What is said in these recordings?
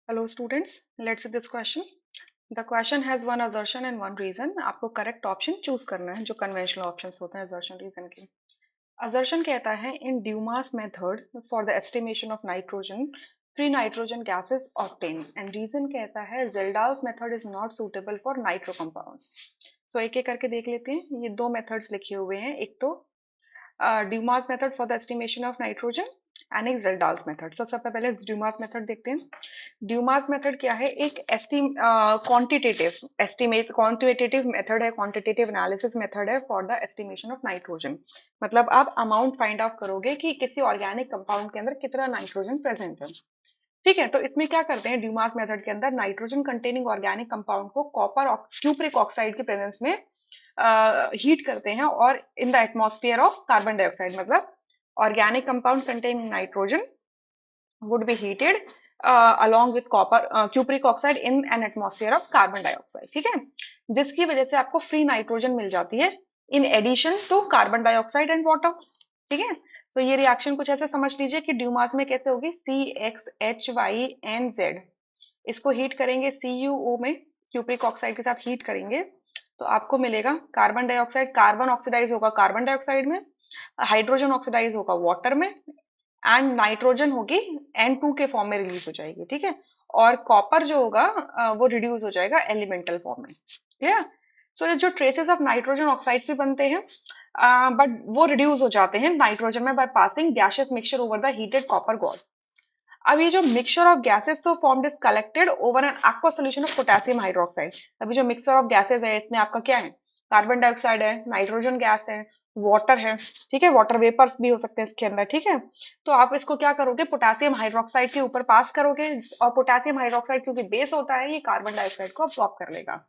Hello students, let's see this question. The question has one assertion and one reason. आपको correct option choose करना है जो conventional options होते हैं assertion reason के. Assertion कहता है in Dumas method for the estimation of nitrogen, free nitrogen gases obtained and reason कहता है Zeldal's method is not suitable for nitro compounds. So एक एक करके देख लेते हैं. ये दो methods लिखे हुए हैं. एक तो Dumas method for the estimation of nitrogen and एक Zeldal's मेथड. सबसे पहले ड्यूमास मेथड देखते हैं. ड्यूमास मेथड क्या है? एक क्वांटिटेटिव मेथड है, क्वांटिटेटिव एनालिसिस मेथड है for the estimation of nitrogen. मतलब आप अमाउंट फाइंड आउट करोगे कि किसी ऑर्गेनिक कंपाउंड के अंदर कितना नाइट्रोजन प्रेजेंट है. ठीक है, तो इसमें क्या करते हैं ड्यूमास मेथड के अंदर नाइट्रोजन कंटेनिंग ऑर्गेनिक कंपाउंड को कॉपर क्यूप्रिक ऑक्साइड के प्रेजेंस में हीट करते हैं और in the atmosphere of carbon dioxide. मतलब organic compound containing nitrogen would be heated along with copper cupric oxide in an atmosphere of carbon dioxide. ठीक है, जिसकी वजह से आपको फ्री नाइट्रोजन मिल जाती है in addition to carbon dioxide and water. ठीक है, तो ये रिएक्शन कुछ ऐसे समझ लीजिए कि ड्यूमास में कैसे होगी CXHYNZ. इसको हीट करेंगे CuO में, क्यूप्रिक ऑक्साइड के साथ हीट करेंगे तो आपको मिलेगा कार्बन डाइऑक्साइड. कार्बन ऑक्सीडाइज होगा कार्बन डाइऑक्साइड में, हाइड्रोजन ऑक्सीडाइज होगा वाटर में एंड नाइट्रोजन होगी N2 के फॉर्म में रिलीज हो जाएगी. ठीक है, और कॉपर जो होगा वो रिड्यूस हो जाएगा एलिमेंटल फॉर्म में. ठीक है, सो जो ट्रेसेस ऑफ नाइट्रोजन ऑक्साइड्स भी बनते हैं बट वो रिड्यूस हो जाते हैं नाइट्रोजन में by passing gaseous mixture over the heated copper Gauss. अब ये जो mixture of gases so formed is collected over N aqua solution of potassium hydroxide. अभी जो मिक्सचर ऑफ गैसेस है इसमें आपका क्या है? कार्बन डाइऑक्साइड है, नाइट्रोजन गैस है, वाटर है. ठीक है, वाटर वेपर्स भी हो सकते हैं इसके अंदर. ठीक है, तो आप इसको क्या करोगे? पोटेशियम हाइड्रोक्साइड के ऊपर पास करोगे और पोटेशियम हाइड्रोक्साइड क्योंकि बेस होता है ये कार्बन डाइऑक्साइड को अब्सॉर्ब कर लेगा.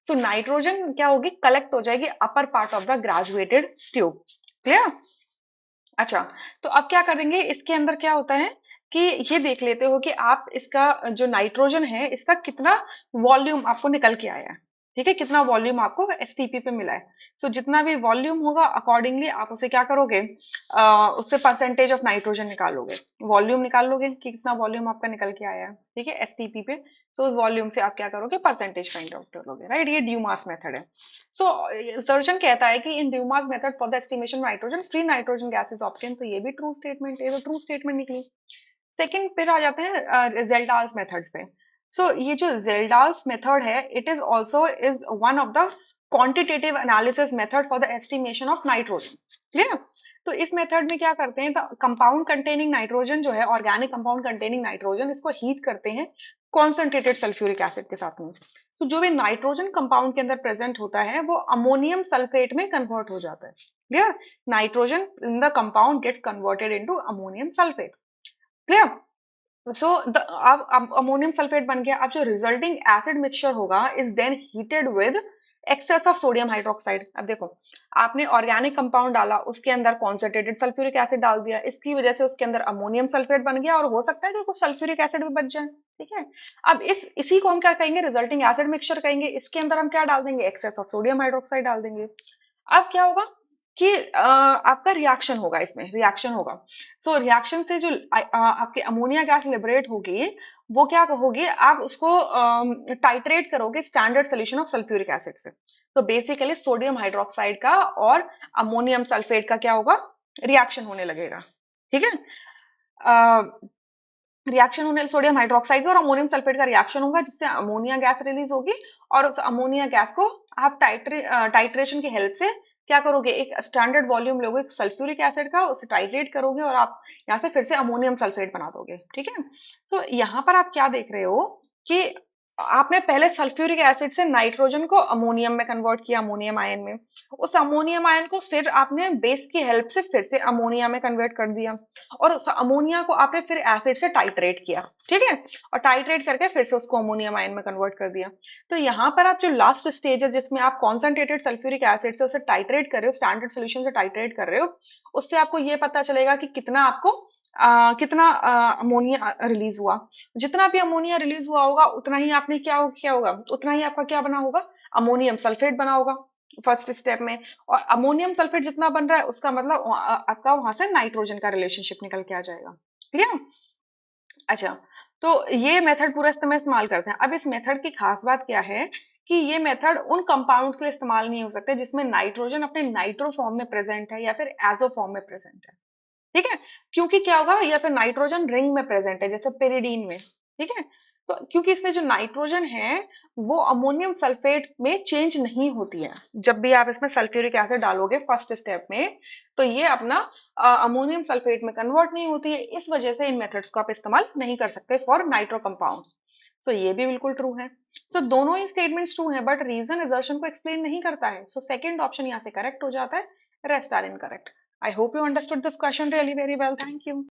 सो नाइट्रोजन क्या होगी? कलेक्ट हो जाएगी upper part of the graduated tube. Clear? अच्छा, तो अब क्या करेंगे? इसके अंदर क्या होता है कि ये देख लेते हो कि आप इसका जो नाइट्रोजन है इसका कितना वॉल्यूम आपको निकल के आया है. ठीक है, कितना वॉल्यूम आपको एसटीपी पे मिला है. सो जितना भी वॉल्यूम होगा अकॉर्डिंगली आप उसे क्या करोगे? उससे परसेंटेज ऑफ नाइट्रोजन निकालोगे, वॉल्यूम निकालोगे कि कितना वॉल्यूम आपका निकल के आया है. ठीक है, एसटीपी पे. सो उस वॉल्यूम से आप क्या करोगे? परसेंटेज फाइंड आउट करोगे. राइट, ये ड्यूमास मेथड है. सो सर्जन कहता है कि in Dumas method for the estimation nitrogen free nitrogen gas is obtain. तो ये भी ट्रू स्टेटमेंट है, तो ट्रू स्टेटमेंट निकली. सेकंड फिर आ जाते हैं जेल्डाल्स मेथड्स पे. सो ये जो जेल्डाल्स मेथड है it is also is one of the quantitative analysis method for the estimation of nitrogen. Clear? तो इस मेथड में क्या करते हैं? कंपाउंड कंटेनिंग नाइट्रोजन जो है, ऑर्गेनिक कंपाउंड कंटेनिंग नाइट्रोजन, इसको हीट करते हैं कॉन्सेंट्रेटेड सल्फ्यूरिक एसिड के साथ में. तो जो भी नाइट्रोजन कंपाउंड के अंदर प्रेजेंट होता है वो अमोनियम सल्फेट में कन्वर्ट हो जाता है. Clear? Nitrogen in the compound gets converted into ammonium sulphate. Clear? So अब अमोनियम सल्फेट बन गया. अब जो रिजल्टिंग एसिड मिक्सचर होगा is then heated with excess of sodium hydroxide. अब देखो, आपने ऑर्गेनिक कंपाउंड डाला, उसके अंदर कॉन्सेंट्रेटेड सल्फ्यूरिक एसिड डाल दिया, इसकी वजह से उसके अंदर अमोनियम सल्फेट बन गया और हो सकता है कि कुछ सल्फ्यूरिक एसिड भी बच जाए. ठीक है, अब इसी को हम क्या कहेंगे? रिजल्टिंग एसिड मिक्सचर कहेंगे. इसके अंदर हम क्या डाल देंगे? एक्सेस ऑफ सोडियम हाइड्रोक्साइड डाल देंगे. अब क्या होगा कि आपका रिएक्शन होगा, इसमें रिएक्शन होगा. सो रिएक्शन से जो आपकी अमोनिया गैस लिबरेट होगी वो क्या होगी? आप उसको टाइट्रेट करोगे standard solution of sulphuric acid से. तो बेसिकली सोडियम हाइड्रोक्साइड का और अमोनियम सल्फेट का क्या होगा? रिएक्शन होने लगेगा. ठीक है, रिएक्शन होने सोडियम हाइड्रोक्साइड का और अमोनियम सल्फेट का रिएक्शन होगा जिससे अमोनिया गैस रिलीज होगी और उस अमोनिया गैस को आप टाइट्रेशन की हेल्प से क्या करोगे? एक स्टैंडर्ड वॉल्यूम लोगे सल्फ्यूरिक एसिड का, उसे टाइट्रेट करोगे और आप यहाँ से फिर से अमोनियम सल्फेट बना दोगे. ठीक है, सो यहाँ पर आप क्या देख रहे हो कि आपने पहले सल्फ्यूरिक एसिड से नाइट्रोजन को अमोनियम में कन्वर्ट किया, अमोनियम आयन में. उस अमोनियम आयन को फिर आपने बेस की हेल्प से फिर से अमोनिया में कन्वर्ट कर दिया और उस अमोनिया को आपने फिर एसिड से टाइट्रेट किया. ठीक है, और टाइट्रेट करके फिर से उसको अमोनियम आयन में कन्वर्ट कर दिया. तो यहाँ पर आप जो लास्ट स्टेज है जिसमें आप कॉन्सेंट्रेटेड सल्फ्यूरिक एसिड से उसे टाइट्रेट कर रहे हो, स्टैंडर्ड सोल्यूशन से टाइट्रेट कर रहे हो, उससे आपको ये पता चलेगा कि कितना आपको कितना अमोनिया रिलीज हुआ. जितना भी अमोनिया रिलीज हुआ होगा उतना ही आपने क्या होगा? उतना ही आपका क्या बना होगा? अमोनियम सल्फेट बना होगा फर्स्ट स्टेप में. और अमोनियम सल्फेट जितना बन रहा है उसका मतलब आपका वहां से नाइट्रोजन का रिलेशनशिप निकल के आ जाएगा. क्लियर? अच्छा, तो ये मेथड पूरा इस्तेमाल करते हैं। अब इस मेथड की खास बात क्या है कि ये मेथड उन कंपाउंड्स के लिए इस्तेमाल नहीं हो सकते जिसमें नाइट्रोजन अपने नाइट्रो फॉर्म में प्रेजेंट है या फिर एजो फॉर्म में प्रेजेंट है। ठीक है, क्योंकि क्या होगा, या फिर नाइट्रोजन रिंग में प्रेजेंट है जैसे पेरिडीन में। ठीक है, तो क्योंकि इसमें जो नाइट्रोजन है वो अमोनियम सल्फेट में चेंज नहीं होती है। जब भी आप इसमें सल्फ्यूरिक एसिड डालोगे फर्स्ट स्टेप में, तो ये अपना अमोनियम सल्फेट में कन्वर्ट नहीं होती है। इस वजह से इन मेथड्स को आप इस्तेमाल नहीं कर सकते फॉर नाइट्रो कंपाउंड्स। सो ये भी बिल्कुल ट्रू है। सो दोनों ही स्टेटमेंट्स ट्रू हैं, बट रीजन असर्शन को एक्सप्लेन नहीं करता है। सो सेकंड ऑप्शन यहाँ से करेक्ट हो जाता है, rest are incorrect. I hope you understood this question really very well. Thank you.